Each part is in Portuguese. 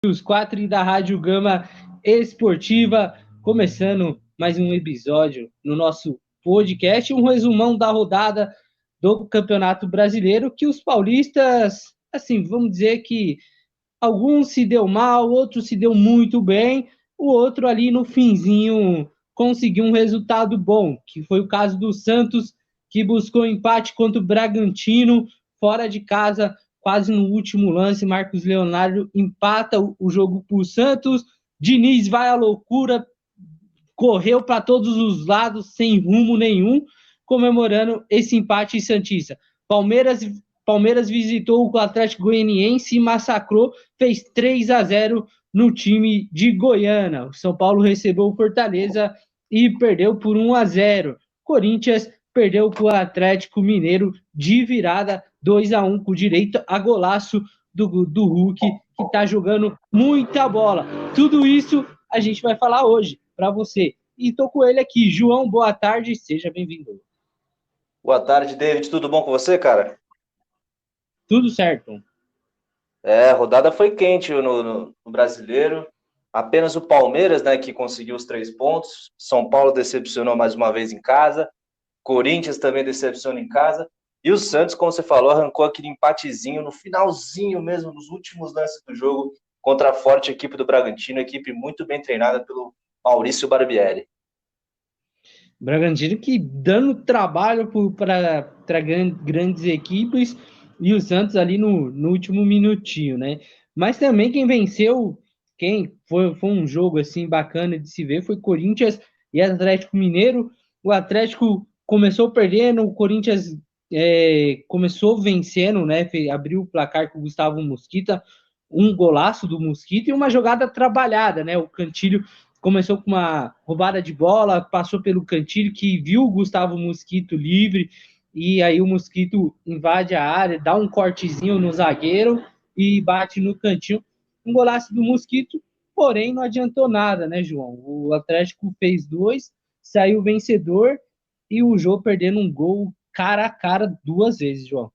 Os quatro e da Rádio Gama Esportiva, começando mais um episódio no nosso podcast, um resumão da rodada do Campeonato Brasileiro, que os paulistas, assim, vamos dizer que alguns se deu mal, outros se deu muito bem, o outro ali no finzinho conseguiu um resultado bom, que foi o caso do Santos, que buscou empate contra o Bragantino, fora de casa, quase no último lance, Marcos Leonardo empata o jogo para o Santos, Diniz vai à loucura, correu para todos os lados, sem rumo nenhum, comemorando esse empate santista. Palmeiras visitou o Atlético Goianiense e massacrou, fez 3-0 no time de Goiânia. O São Paulo recebeu o Fortaleza e perdeu por 1-0. Corinthians perdeu para o Atlético Mineiro de virada 2-1, com direito a golaço do Hulk, que está jogando muita bola. Tudo isso a gente vai falar hoje para você. E tô com ele aqui. João, boa tarde, seja bem-vindo. Boa tarde, David. Tudo bom com você, cara? Tudo certo. A rodada foi quente no Brasileiro. Apenas o Palmeiras, né, que conseguiu os 3 pontos. São Paulo decepcionou mais uma vez em casa. Corinthians também decepciona em casa. E o Santos, como você falou, arrancou aquele empatezinho no finalzinho mesmo, nos últimos lances do jogo, contra a forte equipe do Bragantino, equipe muito bem treinada pelo Maurício Barbieri. Bragantino que dando trabalho para grandes equipes e o Santos ali no último minutinho, né? Mas também quem venceu, quem foi um jogo assim bacana de se ver, foi Corinthians e Atlético Mineiro. O Atlético começou perdendo, o Corinthians começou vencendo, né? Abriu o placar com o Gustavo Mosquita, um golaço do Mosquita e uma jogada trabalhada, né? O Cantilho começou com uma roubada de bola, passou pelo Cantilho, que viu o Gustavo Mosquito livre, e aí o Mosquito invade a área, dá um cortezinho no zagueiro e bate no cantinho. Um golaço do Mosquito, porém não adiantou nada, né, João? O Atlético fez 2, saiu vencedor e o Jô perdendo um gol cara a cara 2 vezes, João.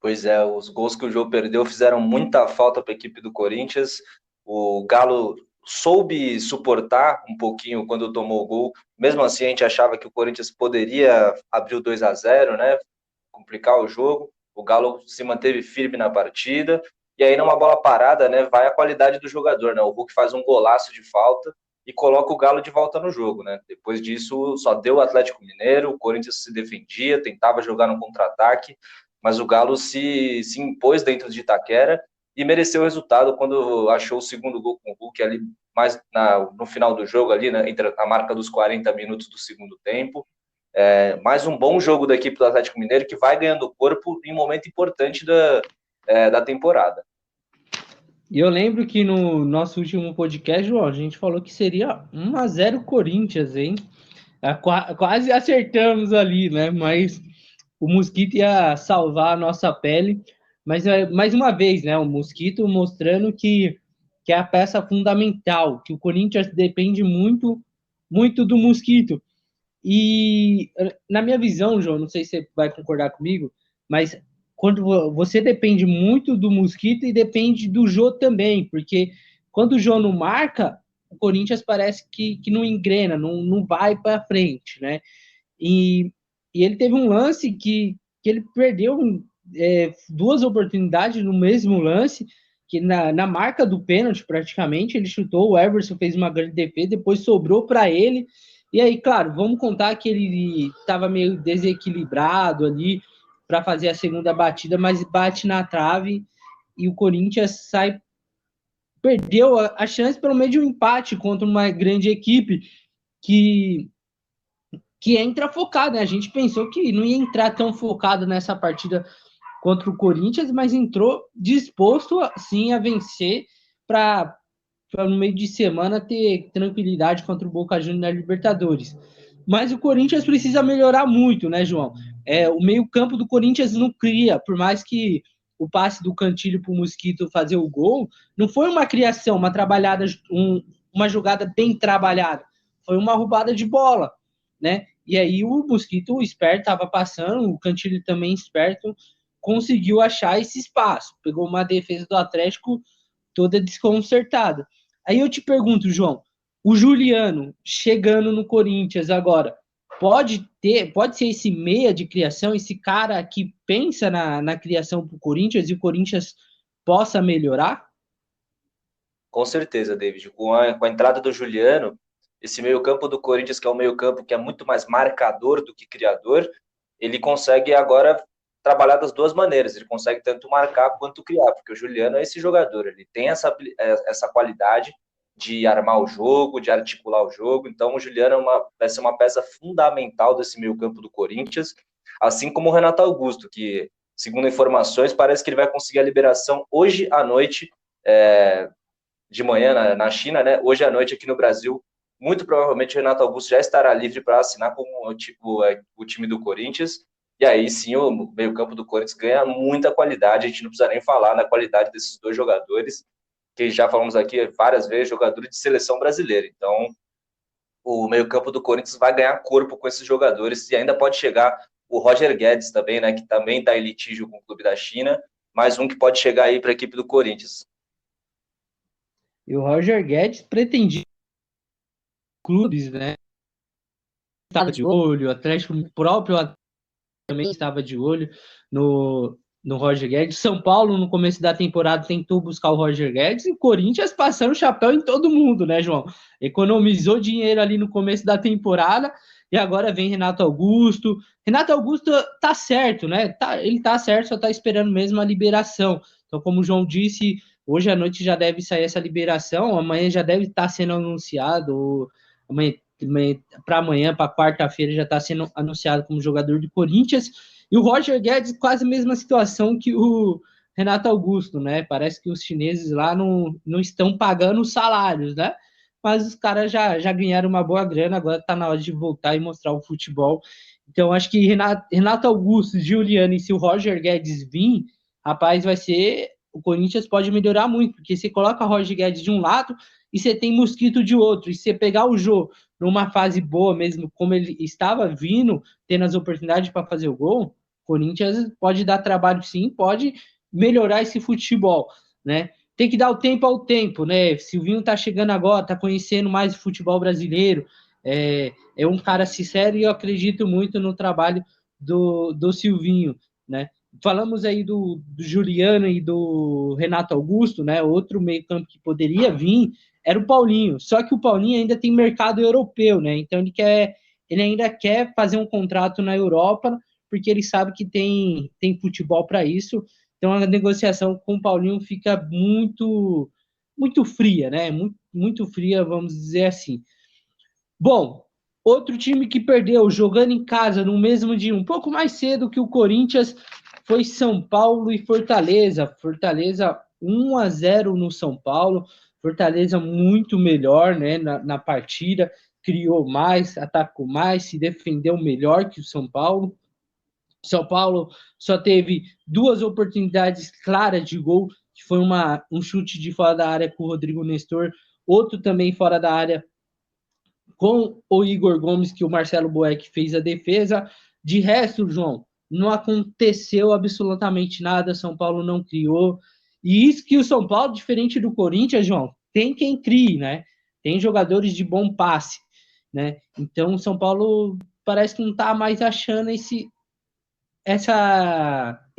Pois é, os gols que o Jô perdeu fizeram muita falta para a equipe do Corinthians. O Galo soube suportar um pouquinho quando tomou o gol. Mesmo assim, a gente achava que o Corinthians poderia abrir o 2-0, né? Complicar o jogo. O Galo se manteve firme na partida. E aí, numa bola parada, né? Vai a qualidade do jogador, né? O Hulk faz um golaço de falta e coloca o Galo de volta no jogo, né? Depois disso, só deu o Atlético Mineiro. O Corinthians se defendia, tentava jogar no contra-ataque, mas o Galo se impôs dentro de Itaquera e mereceu o resultado quando achou o segundo gol com o Hulk ali mais no final do jogo, ali, né, entre a marca dos 40 minutos do segundo tempo. Mais um bom jogo da equipe do Atlético Mineiro, que vai ganhando corpo em um momento importante da temporada. E eu lembro que no nosso último podcast, João, a gente falou que seria 1-0 Corinthians, hein? Quase acertamos ali, né? Mas o Mosquito ia salvar a nossa pele. Mas, mais uma vez, né? O Mosquito mostrando que é a peça fundamental, que o Corinthians depende muito, muito do Mosquito. E, na minha visão, João, não sei se você vai concordar comigo, mas quando você depende muito do Mosquito e depende do Jô também, porque quando o Jô não marca, o Corinthians parece que não engrena, não vai para frente, né? E ele teve um lance que ele perdeu 2 oportunidades no mesmo lance, que na marca do pênalti, praticamente, ele chutou, o Everson fez uma grande defesa, depois sobrou para ele, e aí, claro, vamos contar que ele estava meio desequilibrado ali para fazer a segunda batida, mas bate na trave e o Corinthians perdeu a chance pelo meio de um empate contra uma grande equipe que entra focado, né? A gente pensou que não ia entrar tão focado nessa partida contra o Corinthians, mas entrou disposto, sim, a vencer para no meio de semana ter tranquilidade contra o Boca Juniors na Libertadores. Mas o Corinthians precisa melhorar muito, né, João? O meio-campo do Corinthians não cria, por mais que o passe do Cantilho para o Mosquito fazer o gol, não foi uma criação, uma trabalhada, uma jogada bem trabalhada. Foi uma roubada de bola, né? E aí o Mosquito, o esperto, estava passando, o Cantilho também esperto, conseguiu achar esse espaço. Pegou uma defesa do Atlético toda desconcertada. Aí eu te pergunto, João, o Juliano chegando no Corinthians agora, pode ser esse meia de criação, esse cara que pensa na criação para o Corinthians e o Corinthians possa melhorar? Com certeza, David. Com a entrada do Juliano, esse meio-campo do Corinthians, que é um meio-campo que é muito mais marcador do que criador, ele consegue agora trabalhar das duas maneiras. Ele consegue tanto marcar quanto criar, porque o Juliano é esse jogador, ele tem essa qualidade de armar o jogo, de articular o jogo. Então, o Juliano vai ser uma peça fundamental desse meio-campo do Corinthians, assim como o Renato Augusto, que, segundo informações, parece que ele vai conseguir a liberação hoje à noite. De manhã na China, né? Hoje à noite aqui no Brasil, muito provavelmente o Renato Augusto já estará livre para assinar com o time do Corinthians. E aí sim o meio-campo do Corinthians ganha muita qualidade. A gente não precisa nem falar na qualidade desses dois jogadores, que já falamos aqui várias vezes, jogadores de seleção brasileira. Então, o meio-campo do Corinthians vai ganhar corpo com esses jogadores e ainda pode chegar o Roger Guedes também, né? Que também está em litígio com o clube da China, mais um que pode chegar aí para a equipe do Corinthians. E o Roger Guedes pretendia clubes, né? Estava de olho, o Atlético, o próprio Atlético também estava de olho no Roger Guedes. São Paulo, no começo da temporada, tentou buscar o Roger Guedes e o Corinthians passando o chapéu em todo mundo, né, João? Economizou dinheiro ali no começo da temporada e agora vem Renato Augusto. Renato Augusto tá certo, né? Ele tá certo, só tá esperando mesmo a liberação. Então, como o João disse, hoje à noite já deve sair essa liberação, amanhã já deve estar sendo anunciado, para amanhã, para quarta-feira, já está sendo anunciado como jogador do Corinthians. E o Roger Guedes, quase a mesma situação que o Renato Augusto, né? Parece que os chineses lá não estão pagando os salários, né? Mas os caras já ganharam uma boa grana, agora está na hora de voltar e mostrar o futebol. Então, acho que Renato Augusto, Juliano e se o Roger Guedes vir, rapaz, vai ser. O Corinthians pode melhorar muito, porque você coloca o Roger Guedes de um lado e você tem Mosquito de outro. E você pegar o Jô numa fase boa mesmo, como ele estava vindo, tendo as oportunidades para fazer o gol, o Corinthians pode dar trabalho sim, pode melhorar esse futebol, né? Tem que dar o tempo ao tempo, né? Silvinho tá chegando agora, tá conhecendo mais o futebol brasileiro, é um cara sincero e eu acredito muito no trabalho do Silvinho, né? Falamos aí do Juliano e do Renato Augusto, né? Outro meio-campo que poderia vir era o Paulinho. Só que o Paulinho ainda tem mercado europeu, né? Então ele ainda quer fazer um contrato na Europa, porque ele sabe que tem futebol para isso. Então a negociação com o Paulinho fica muito fria, né? Muito fria, vamos dizer assim. Bom, outro time que perdeu jogando em casa no mesmo dia, um pouco mais cedo que o Corinthians, foi São Paulo e Fortaleza. Fortaleza 1-0 no São Paulo. Fortaleza muito melhor, né, na partida, criou mais, atacou mais, se defendeu melhor que o São Paulo. São Paulo só teve 2 oportunidades claras de gol, que foi um chute de fora da área com o Rodrigo Nestor, outro também fora da área com o Igor Gomes, que o Marcelo Boeck fez a defesa. De resto, João, não aconteceu absolutamente nada, São Paulo não criou. E isso que o São Paulo, diferente do Corinthians, João, tem quem crie, né? Tem jogadores de bom passe, né? Então, o São Paulo parece que não está mais achando esse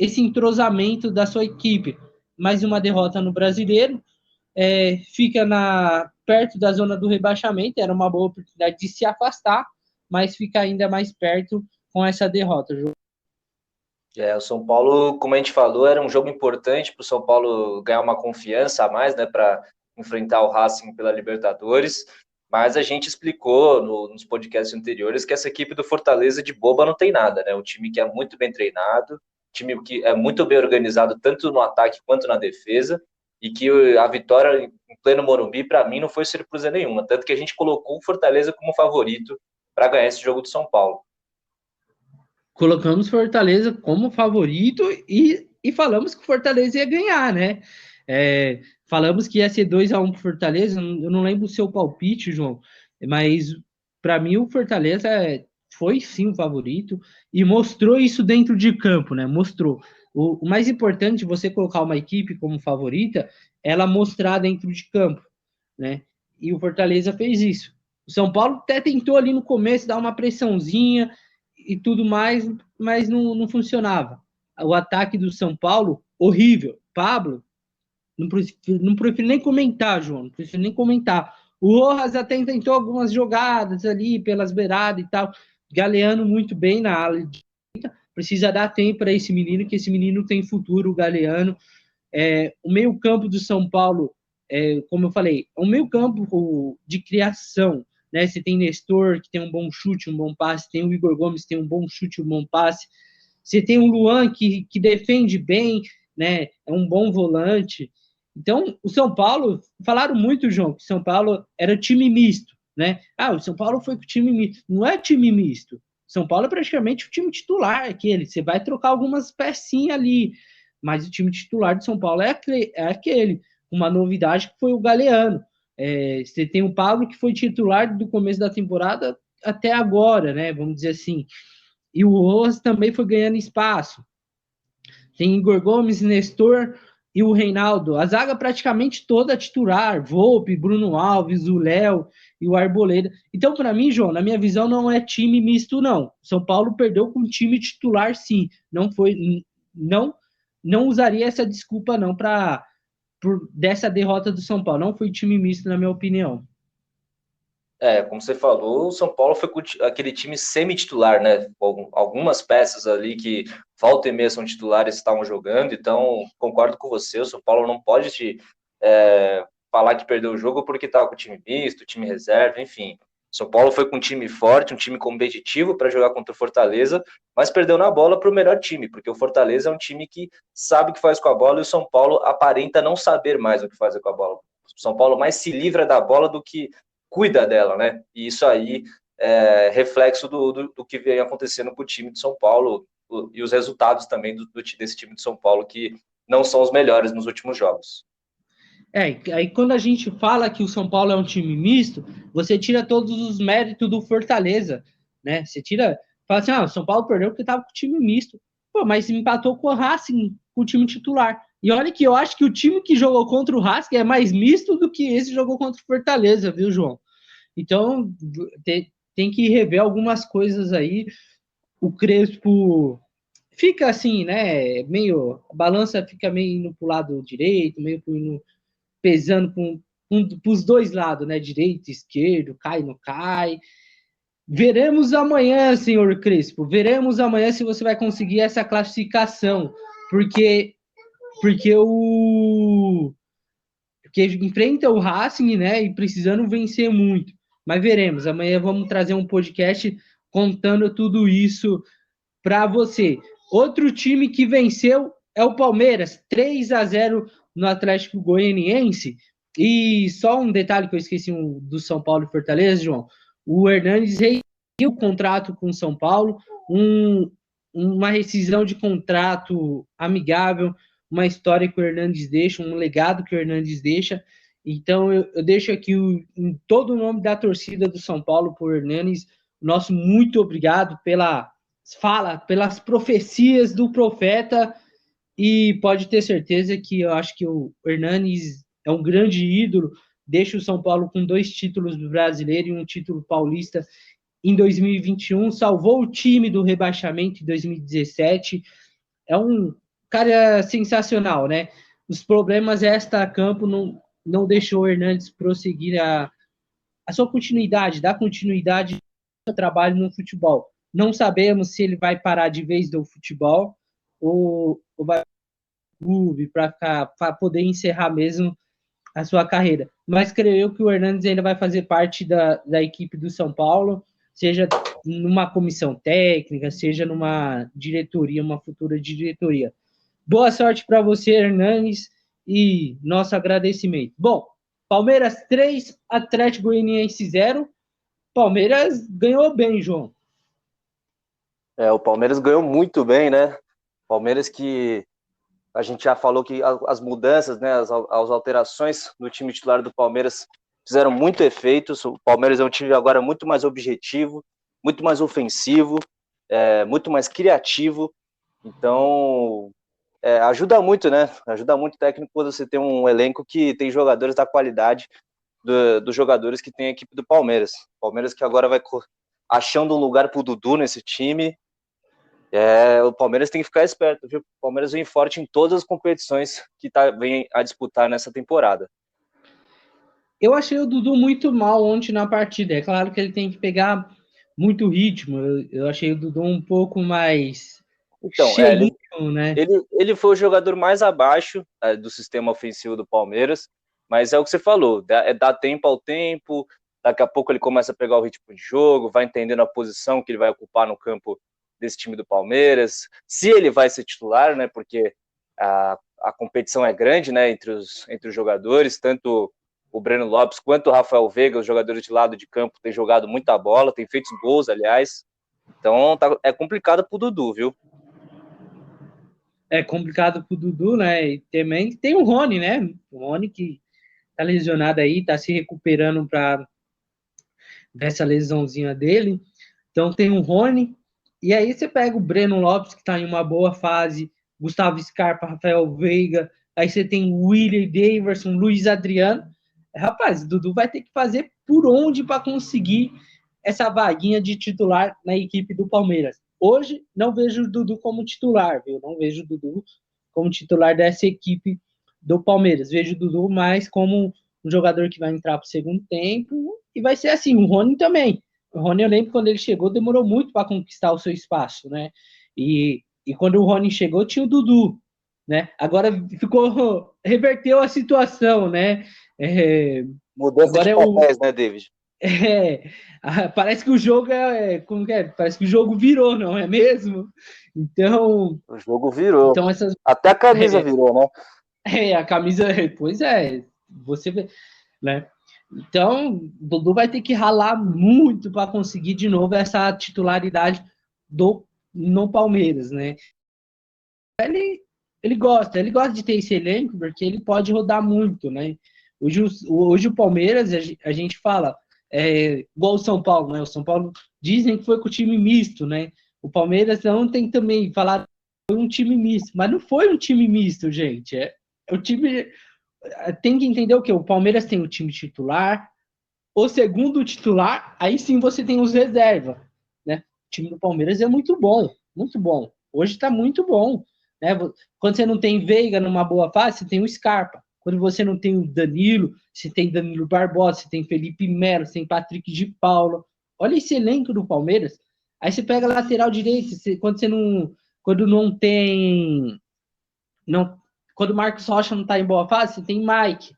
entrosamento da sua equipe. Mais uma derrota no Brasileiro, fica perto da zona do rebaixamento, era uma boa oportunidade de se afastar, mas fica ainda mais perto com essa derrota. O São Paulo, como a gente falou, era um jogo importante para o São Paulo ganhar uma confiança a mais, né, para enfrentar o Racing pela Libertadores, mas a gente explicou nos podcasts anteriores que essa equipe do Fortaleza de boba não tem nada, né, um time que é muito bem treinado, time que é muito bem organizado tanto no ataque quanto na defesa, e que a vitória em pleno Morumbi, para mim, não foi surpresa nenhuma, tanto que a gente colocou o Fortaleza como favorito para ganhar esse jogo do São Paulo. Colocamos Fortaleza como favorito e falamos que o Fortaleza ia ganhar, né? Falamos que ia ser 2-1 para Fortaleza, eu não lembro o seu palpite, João, mas para mim o Fortaleza foi sim o favorito e mostrou isso dentro de campo, né? Mostrou. O mais importante, você colocar uma equipe como favorita, ela mostrar dentro de campo, né? E o Fortaleza fez isso. O São Paulo até tentou ali no começo dar uma pressãozinha e tudo mais, mas não funcionava. O ataque do São Paulo, horrível. Pablo, não prefiro nem comentar, João, não prefiro nem comentar. O Rojas até tentou algumas jogadas ali pelas beiradas e tal, Galeano muito bem na ala de direita. Precisa dar tempo para esse menino, que esse menino tem futuro, o Galeano. O meio-campo do São Paulo, como eu falei, é um meio-campo de criação. Né? Você tem Nestor, que tem um bom chute, um bom passe, tem o Igor Gomes, que tem um bom chute, um bom passe. Você tem o Luan, que defende bem, né? É um bom volante. Então, o São Paulo, falaram muito, João, que o São Paulo era time misto, né? O São Paulo foi com o time misto. Não é time misto. São Paulo é praticamente o time titular, aquele. Você vai trocar algumas pecinhas ali, mas o time titular de São Paulo é aquele. Uma novidade que foi o Galeano. Você tem o Pablo, que foi titular do começo da temporada até agora, né? Vamos dizer assim. E o Rojas também foi ganhando espaço. Tem Igor Gomes, Nestor e o Reinaldo. A zaga praticamente toda titular. Volpe, Bruno Alves, o Léo e o Arboleda. Então, para mim, João, na minha visão, não é time misto, não. São Paulo perdeu com time titular, sim. Não usaria essa desculpa, não, dessa derrota do São Paulo. Não foi time misto, na minha opinião. Como você falou, o São Paulo foi com aquele time semi-titular, né? Algumas peças ali que volta e meia são titulares estavam jogando, então concordo com você, o São Paulo não pode falar que perdeu o jogo porque estava com o time misto, time reserva, enfim. O São Paulo foi com um time forte, um time competitivo para jogar contra o Fortaleza, mas perdeu na bola para o melhor time, porque o Fortaleza é um time que sabe o que faz com a bola e o São Paulo aparenta não saber mais o que fazer com a bola. O São Paulo mais se livra da bola do que cuida dela, né? E isso aí é reflexo do que vem acontecendo com o time de São Paulo e os resultados também desse time de São Paulo, que não são os melhores nos últimos jogos. Aí quando a gente fala que o São Paulo é um time misto, você tira todos os méritos do Fortaleza, né? Você fala assim, o São Paulo perdeu porque estava com o time misto. Pô, mas empatou com o Racing, com o time titular. E olha que eu acho que o time que jogou contra o Racing é mais misto do que esse jogou contra o Fortaleza, viu, João? Então, tem que rever algumas coisas aí. O Crespo fica assim, né? A balança fica meio indo para o lado direito, meio pesando para os dois lados, né? Direito, esquerdo, cai, não cai. Veremos amanhã, senhor Crespo. Veremos amanhã se você vai conseguir essa classificação. Porque enfrenta o Racing, né? E precisando vencer muito. Mas veremos. Amanhã vamos trazer um podcast contando tudo isso para você. Outro time que venceu é o Palmeiras, 3-0 no Atlético Goianiense. E só um detalhe que eu esqueci do São Paulo e Fortaleza, João. O Hernanes reincidiu o contrato com o São Paulo, uma rescisão de contrato amigável, uma história que o Hernanes deixa, um legado que o Hernanes deixa. Então, eu deixo aqui em todo o nome da torcida do São Paulo por Hernanes, nosso muito obrigado pelas profecias do profeta, e pode ter certeza que eu acho que o Hernanes é um grande ídolo, deixa o São Paulo com 2 títulos brasileiros e um título paulista em 2021, salvou o time do rebaixamento em 2017, é um cara sensacional, né? Os problemas extra-campo não deixou o Hernanes prosseguir a sua continuidade, dar continuidade ao trabalho no futebol. Não sabemos se ele vai parar de vez do futebol ou vai clube para poder encerrar mesmo a sua carreira. Mas creio eu que o Hernanes ainda vai fazer parte da equipe do São Paulo, seja numa comissão técnica, seja numa diretoria, uma futura diretoria. Boa sorte para você, Hernanes, e nosso agradecimento. Bom, Palmeiras 3, Atlético Goianiense 0. Palmeiras ganhou bem, João. O Palmeiras ganhou muito bem, né? Palmeiras que a gente já falou que as mudanças, né, as alterações no time titular do Palmeiras fizeram muito efeito. O Palmeiras é um time agora muito mais objetivo, muito mais ofensivo, muito mais criativo. Então, ajuda muito, né? Ajuda muito o técnico quando você tem um elenco que tem jogadores da qualidade dos jogadores que tem a equipe do Palmeiras. Palmeiras que agora vai achando um lugar pro Dudu nesse time. O Palmeiras tem que ficar esperto, viu? O Palmeiras vem forte em todas as competições que vem a disputar nessa temporada. Eu achei o Dudu muito mal ontem na partida. É claro que ele tem que pegar muito ritmo. Eu achei o Dudu um pouco mais cheinho, né? Ele foi o jogador mais abaixo do sistema ofensivo do Palmeiras, mas é o que você falou, dá tempo ao tempo, daqui a pouco ele começa a pegar o ritmo de jogo, vai entendendo a posição que ele vai ocupar no campo desse time do Palmeiras, se ele vai ser titular, né, porque a competição é grande, né, entre os jogadores, tanto o Breno Lopes quanto o Rafael Veiga, os jogadores de lado de campo, têm jogado muita bola, têm feito gols, aliás, então é complicado pro Dudu, viu? É complicado pro Dudu, né? E também tem o Rony, né? O Rony que tá lesionado aí, tá se recuperando para dessa lesãozinha dele. Então tem o Rony, e aí você pega o Breno Lopes, que tá em uma boa fase, Gustavo Scarpa, Rafael Veiga, aí você tem o William Daverson, Luiz Adriano. Rapaz, o Dudu vai ter que fazer por onde para conseguir essa vaguinha de titular na equipe do Palmeiras. Hoje, não vejo o Dudu como titular, viu? Não vejo o Dudu como titular dessa equipe do Palmeiras. Vejo o Dudu mais como um jogador que vai entrar para o segundo tempo e vai ser assim. O Rony também. O Rony, eu lembro quando ele chegou, demorou muito para conquistar o seu espaço, né? E quando o Rony chegou, tinha o Dudu, né? Agora reverteu a situação, né? Mudança de papéis, né, David? Parece que o jogo como que é? Parece que o jogo virou, não é mesmo? Então, o jogo virou. Então até a camisa virou, né? A camisa, pois é, você vê, né? Então, o Dudu vai ter que ralar muito para conseguir de novo essa titularidade no Palmeiras, né? Ele gosta de ter esse elenco porque ele pode rodar muito, né? Hoje o Palmeiras, a gente fala, igual o São Paulo, né? O São Paulo dizem que foi com o time misto, né? O Palmeiras não tem também falar foi um time misto, mas não foi um time misto, gente. O time tem que entender o que? O Palmeiras tem o time titular, o segundo titular, aí sim você tem os reservas, né? O time do Palmeiras é muito bom, muito bom. Hoje está muito bom, né? Quando você não tem Veiga numa boa fase, você tem o Scarpa. Quando você não tem o Danilo, você tem Danilo Barbosa, você tem Felipe Melo, você tem Patrick de Paula. Olha esse elenco do Palmeiras. Aí você pega a lateral direito, quando não tem, quando o Marcos Rocha não está em boa fase, você tem Mike,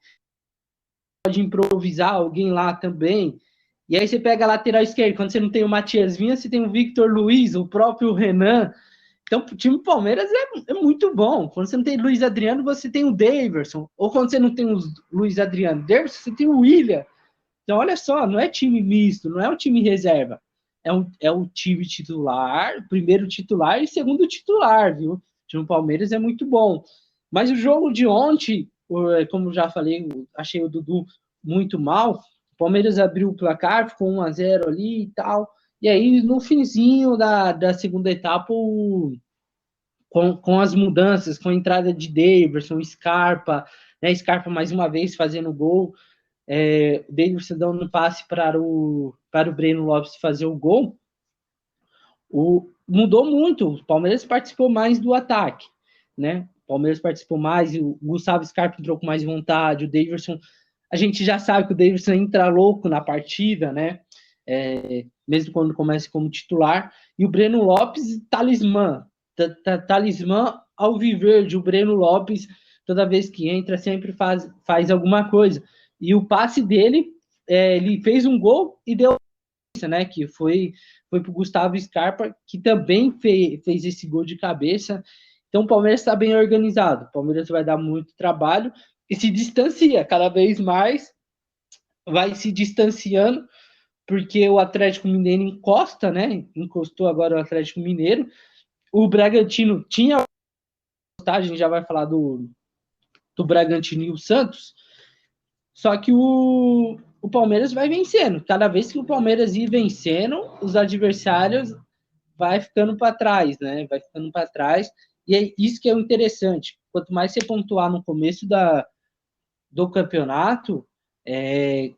pode improvisar alguém lá também. E aí você pega a lateral esquerda, quando você não tem o Matias Vinha, você tem o Victor Luiz, o próprio Renan. Então, o time do Palmeiras é muito bom. Quando você não tem Luiz Adriano, você tem o Daverson. Ou quando você não tem o Luiz Adriano Daverson, você tem o William. Então, olha só, não é time misto, não é um time reserva. É um time titular, primeiro titular e segundo titular, viu? O time do Palmeiras é muito bom. Mas o jogo de ontem, como já falei, achei o Dudu muito mal. O Palmeiras abriu o placar, ficou 1-0 ali e tal. E aí, no finzinho da segunda etapa, com as mudanças, com a entrada de Daverson, Scarpa, né? Scarpa mais uma vez fazendo gol, o Daverson dando um passe para o Breno Lopes fazer o gol, mudou muito. O Palmeiras participou mais do ataque, né? O Palmeiras participou mais, o Gustavo Scarpa entrou com mais vontade, o Daverson, a gente já sabe que o Daverson entra louco na partida, né? Mesmo quando começa como titular, e o Breno Lopes, talismã alviverde, o Breno Lopes, toda vez que entra, sempre faz alguma coisa. E o passe dele, ele fez um gol e deu, né? Que foi para o Gustavo Scarpa, que também fez esse gol de cabeça. Então o Palmeiras está bem organizado. O Palmeiras vai dar muito trabalho e se distancia cada vez mais, vai se distanciando, porque o Atlético Mineiro encosta, né? Encostou agora o Atlético Mineiro. O Bragantino tinha, a gente já vai falar do Bragantino e o Santos, só que o Palmeiras vai vencendo. Cada vez que o Palmeiras ir vencendo, os adversários vai ficando para trás, né? Vai ficando para trás. E é isso que é o interessante. Quanto mais você pontuar no começo do campeonato,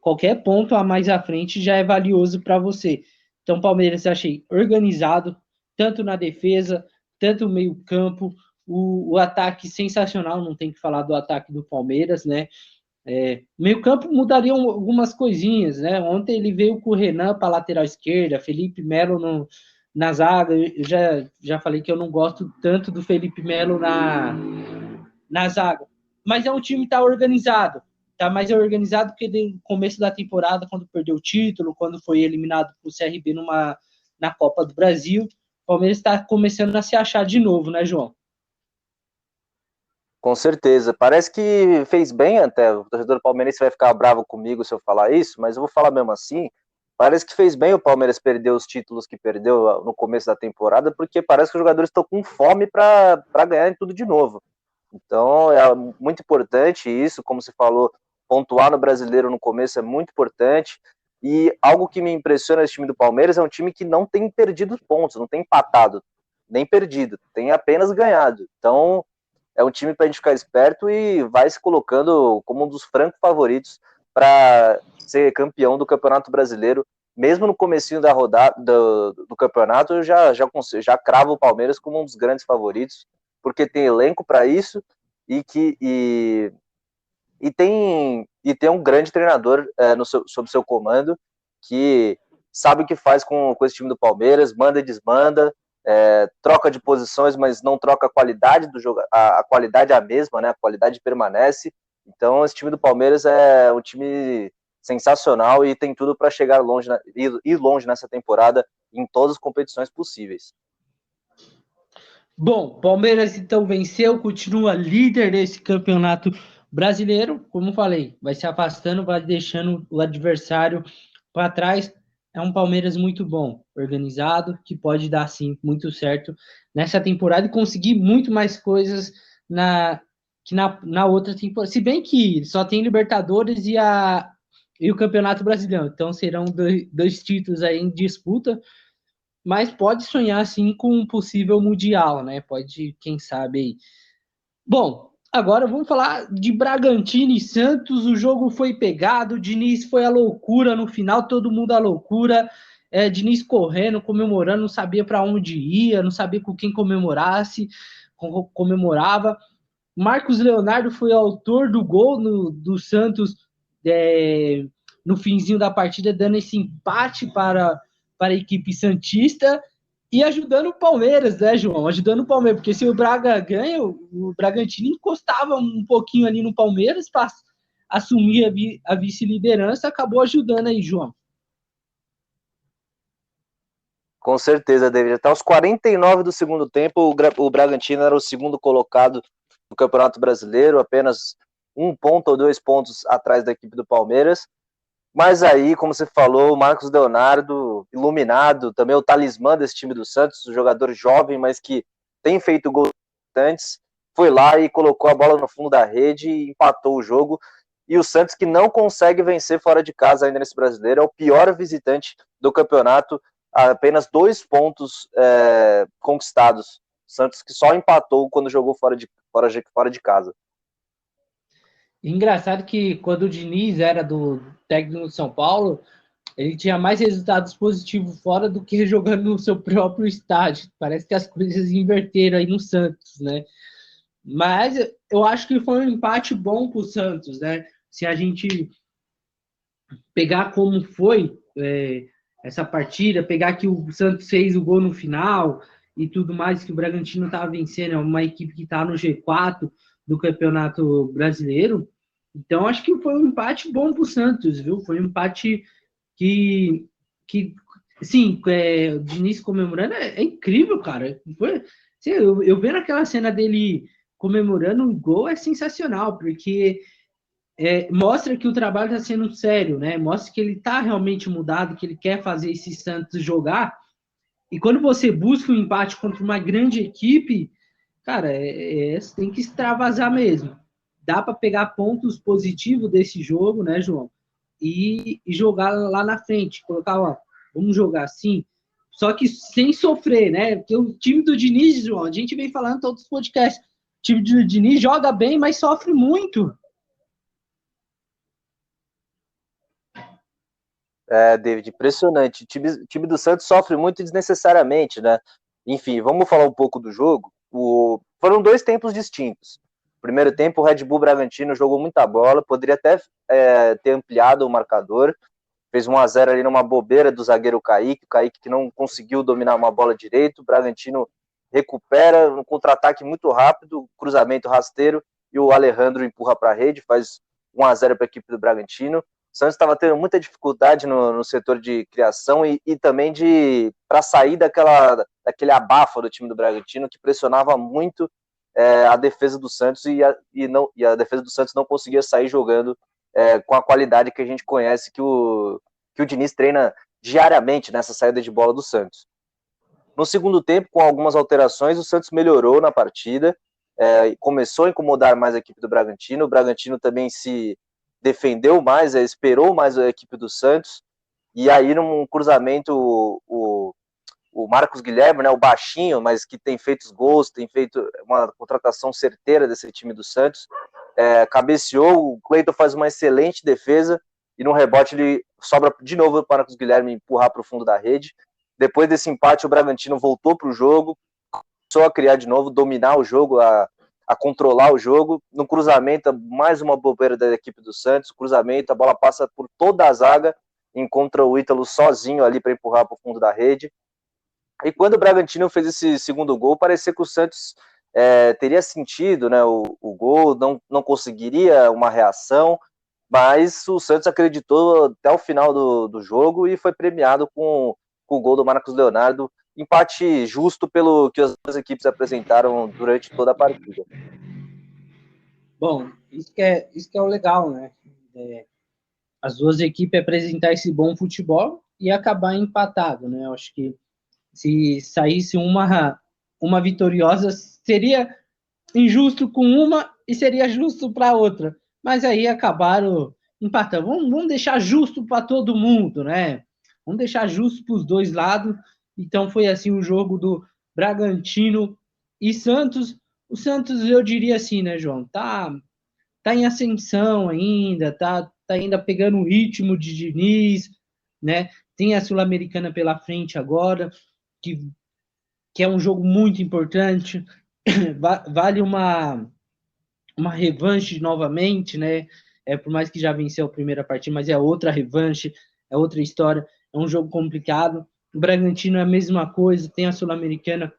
qualquer ponto a mais à frente já é valioso para você. Então, Palmeiras eu achei organizado, tanto na defesa, tanto no meio-campo, o ataque sensacional, não tem que falar do ataque do Palmeiras, né? Meio-campo mudaria algumas coisinhas, né? Ontem ele veio com o Renan para a lateral esquerda, Felipe Melo na zaga. Eu já falei que eu não gosto tanto do Felipe Melo na zaga. Mas é um time que está organizado. Tá mais organizado que no começo da temporada, quando perdeu o título, quando foi eliminado para o CRB na Copa do Brasil. O Palmeiras está começando a se achar de novo, né, João? Com certeza. Parece que fez bem até. O torcedor palmeirense vai ficar bravo comigo se eu falar isso, mas eu vou falar mesmo assim. Parece que fez bem o Palmeiras perder os títulos que perdeu no começo da temporada, porque parece que os jogadores estão com fome para ganhar tudo de novo. Então é muito importante isso, como você falou, pontuar no brasileiro no começo é muito importante. E algo que me impressiona nesse time do Palmeiras é um time que não tem perdido pontos, não tem empatado, nem perdido, tem apenas ganhado. Então é um time para a gente ficar esperto e vai se colocando como um dos francos favoritos para ser campeão do Campeonato Brasileiro. Mesmo no comecinho da rodada do campeonato, eu já cravo o Palmeiras como um dos grandes favoritos, porque tem elenco para isso e tem um grande treinador sob seu comando que sabe o que faz com esse time do Palmeiras, manda e desmanda, troca de posições, mas não troca a qualidade do jogo, a qualidade é a mesma, né? A qualidade permanece. Então, esse time do Palmeiras é um time sensacional e tem tudo para chegar longe, ir longe nessa temporada em todas as competições possíveis. Bom, Palmeiras então venceu, continua líder desse campeonato brasileiro. Como falei, vai se afastando, vai deixando o adversário para trás. É um Palmeiras muito bom, organizado, que pode dar sim muito certo nessa temporada e conseguir muito mais coisas na outra temporada. Se bem que só tem Libertadores e o Campeonato Brasileiro, então serão dois títulos aí em disputa, mas pode sonhar sim com um possível mundial, né? Pode, quem sabe aí. Bom, agora vamos falar de Bragantino e Santos. O jogo foi pegado, o Diniz foi a loucura no final, todo mundo à loucura. Diniz correndo, comemorando, não sabia para onde ia, não sabia com quem comemorava. Marcos Leonardo foi autor do gol do Santos no finzinho da partida, dando esse empate para a equipe santista e ajudando o Palmeiras, né, João? Ajudando o Palmeiras, porque se o Braga ganha, o Bragantino encostava um pouquinho ali no Palmeiras para assumir a vice-liderança, acabou ajudando aí, João. Com certeza, David. Até os 49 do segundo tempo, o Bragantino era o segundo colocado no Campeonato Brasileiro, apenas 1 ponto ou 2 pontos atrás da equipe do Palmeiras. Mas aí, como você falou, o Marcos Leonardo, iluminado, também o talismã desse time do Santos, um jogador jovem, mas que tem feito gols importantes, foi lá e colocou a bola no fundo da rede e empatou o jogo. E o Santos, que não consegue vencer fora de casa ainda nesse brasileiro, é o pior visitante do campeonato, apenas 2 pontos conquistados. Santos que só empatou quando jogou fora de casa. Engraçado que quando o Diniz era do técnico de São Paulo, ele tinha mais resultados positivos fora do que jogando no seu próprio estádio. Parece que as coisas inverteram aí no Santos, né? Mas eu acho que foi um empate bom para o Santos, né? Se a gente pegar como foi essa partida, pegar que o Santos fez o gol no final e tudo mais, que o Bragantino estava vencendo, é uma equipe que está no G4 do Campeonato Brasileiro. Então, acho que foi um empate bom para o Santos, viu? Foi um empate que sim, o Diniz comemorando é incrível, cara. Foi, assim, eu vendo aquela cena dele comemorando o gol é sensacional, porque mostra que o trabalho está sendo sério, né? Mostra que ele está realmente mudado, que ele quer fazer esse Santos jogar. E quando você busca um empate contra uma grande equipe, cara, você tem que extravasar mesmo. Dá para pegar pontos positivos desse jogo, né, João? E jogar lá na frente, colocar, ó, vamos jogar assim, só que sem sofrer, né? Porque o time do Diniz, João, a gente vem falando em todos os podcasts, o time do Diniz joga bem, mas sofre muito. David, impressionante. O time do Santos sofre muito desnecessariamente, né? Enfim, vamos falar um pouco do jogo. Foram dois tempos distintos. Primeiro tempo, o Red Bull Bragantino jogou muita bola, poderia até ter ampliado o marcador, fez 1-0 ali numa bobeira do zagueiro Kaique, o Kaique que não conseguiu dominar uma bola direito, o Bragantino recupera um contra-ataque muito rápido, cruzamento rasteiro, e o Alejandro empurra para a rede, faz 1-0 para a equipe do Bragantino. O Santos estava tendo muita dificuldade no setor de criação e também para sair daquele abafa do time do Bragantino, que pressionava muito a defesa do Santos e a defesa do Santos não conseguia sair jogando com a qualidade que a gente conhece que o Diniz treina diariamente nessa saída de bola do Santos. No segundo tempo, com algumas alterações, o Santos melhorou na partida, começou a incomodar mais a equipe do Bragantino, o Bragantino também se defendeu mais, esperou mais a equipe do Santos, e aí num cruzamento o Marcos Guilherme, né, o baixinho, mas que tem feito os gols, tem feito uma contratação certeira desse time do Santos, cabeceou, o Cleiton faz uma excelente defesa, e no rebote ele sobra de novo para o Marcos Guilherme empurrar para o fundo da rede. Depois desse empate, o Bragantino voltou para o jogo, começou a criar de novo, dominar o jogo, a controlar o jogo. No cruzamento, mais uma bobeira da equipe do Santos, cruzamento, a bola passa por toda a zaga, encontra o Ítalo sozinho ali para empurrar para o fundo da rede. E quando o Bragantino fez esse segundo gol, parecia que o Santos teria sentido, né, o gol, não conseguiria uma reação, mas o Santos acreditou até o final do jogo e foi premiado com o gol do Marcos Leonardo, empate justo pelo que as duas equipes apresentaram durante toda a partida. Bom, isso que é o legal, né? As duas equipes apresentar esse bom futebol e acabar empatado, né? Eu acho que se saísse uma vitoriosa, seria injusto com uma e seria justo para a outra. Mas aí acabaram empatando. Vamos deixar justo para todo mundo, né? Vamos deixar justo para os dois lados. Então foi assim o jogo do Bragantino e Santos. O Santos, eu diria assim, né, João? Tá em ascensão ainda, tá ainda pegando o ritmo de Diniz, né? Tem a Sul-Americana pela frente agora, que é um jogo muito importante. Vale uma revanche novamente, né? Por mais que já venceu a primeira partida, mas é outra revanche, é outra história, é um jogo complicado. O Bragantino é a mesma coisa, tem a Sul-Americana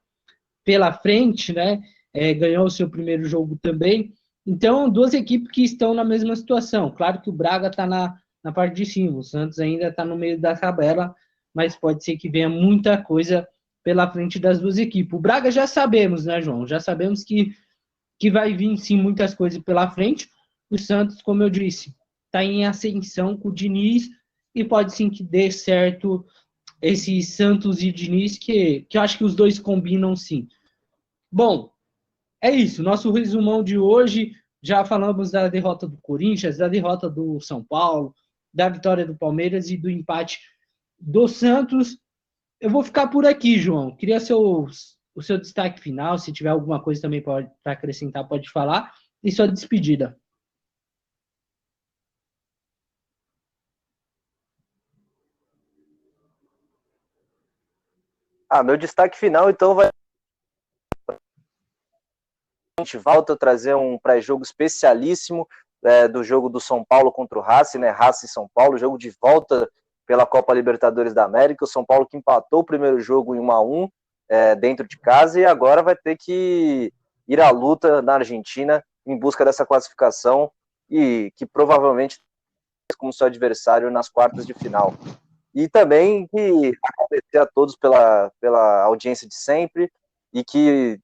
pela frente, né? Ganhou o seu primeiro jogo também. Então, duas equipes que estão na mesma situação. Claro que o Braga está na parte de cima, o Santos ainda está no meio da tabela, mas pode ser que venha muita coisa pela frente das duas equipes. O Braga já sabemos, né, João? Já sabemos que vai vir, sim, muitas coisas pela frente. O Santos, como eu disse, está em ascensão com o Diniz e pode sim que dê certo esse Santos e Diniz, que eu acho que os dois combinam sim. Bom, é isso. Nosso resumão de hoje. Já falamos da derrota do Corinthians, da derrota do São Paulo, da vitória do Palmeiras e do empate do Santos. Eu vou ficar por aqui, João. Queria o seu destaque final. Se tiver alguma coisa também para acrescentar, pode falar. E sua despedida. Meu destaque final, então, a gente volta a trazer um pré-jogo especialíssimo do jogo do São Paulo contra o Racing, né? Racing e São Paulo, jogo de volta pela Copa Libertadores da América. O São Paulo que empatou o primeiro jogo em 1-1 dentro de casa e agora vai ter que ir à luta na Argentina em busca dessa classificação e que provavelmente como seu adversário nas quartas de final. E também que agradecer a todos pela audiência de sempre e que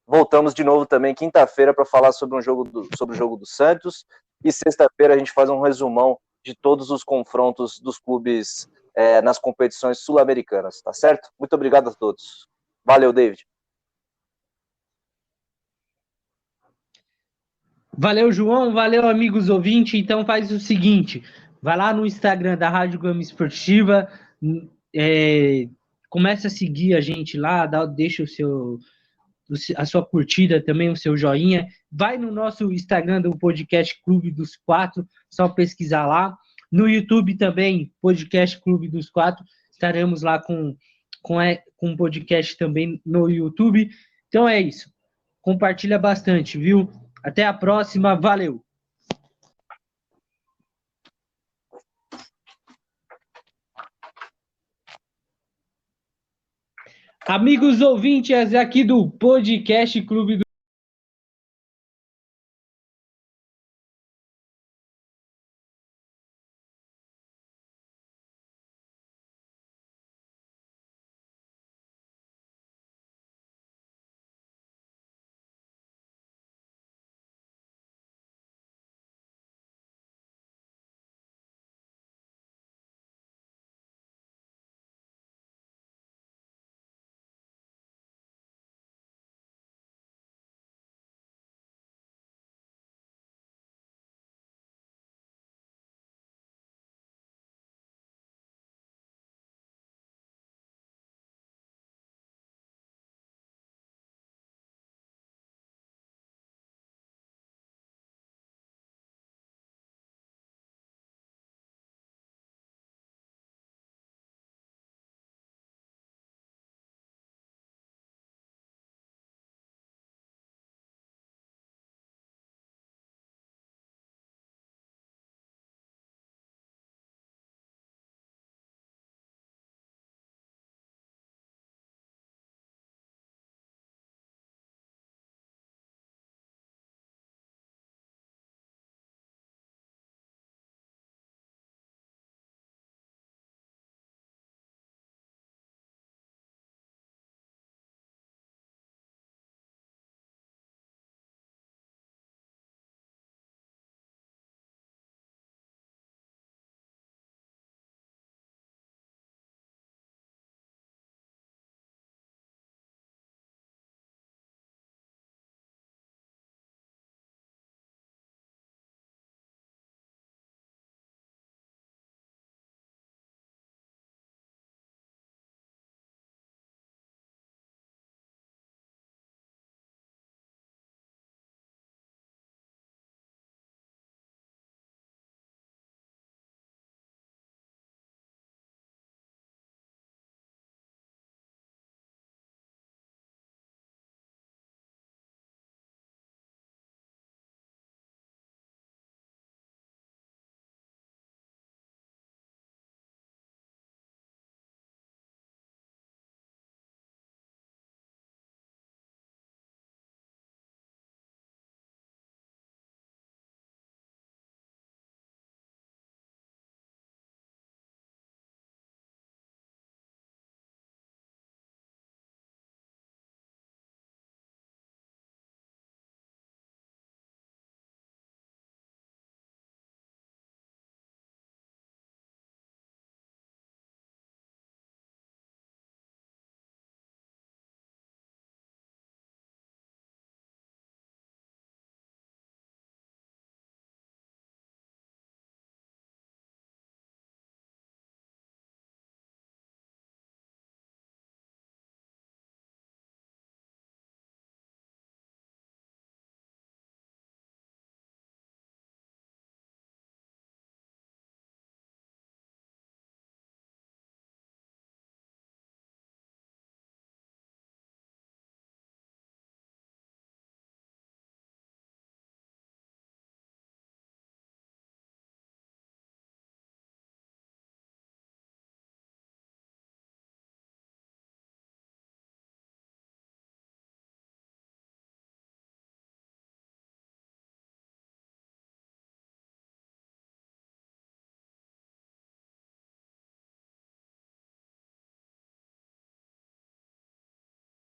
voltamos de novo também quinta-feira para falar sobre o jogo do Santos e sexta-feira a gente faz um resumão de todos os confrontos dos clubes nas competições sul-americanas, tá certo? Muito obrigado a todos. Valeu, David. Valeu, João. Valeu, amigos ouvintes. Então faz o seguinte, vai lá no Instagram da Rádio Gama Esportiva, começa a seguir a gente lá, deixa a sua curtida também, o seu joinha. Vai no nosso Instagram do Podcast Clube dos Quatro, só pesquisar lá. No YouTube também, Podcast Clube dos Quatro. Estaremos lá com um podcast também no YouTube. Então é isso. Compartilha bastante, viu? Até a próxima. Valeu! Amigos ouvintes aqui do Podcast Clube do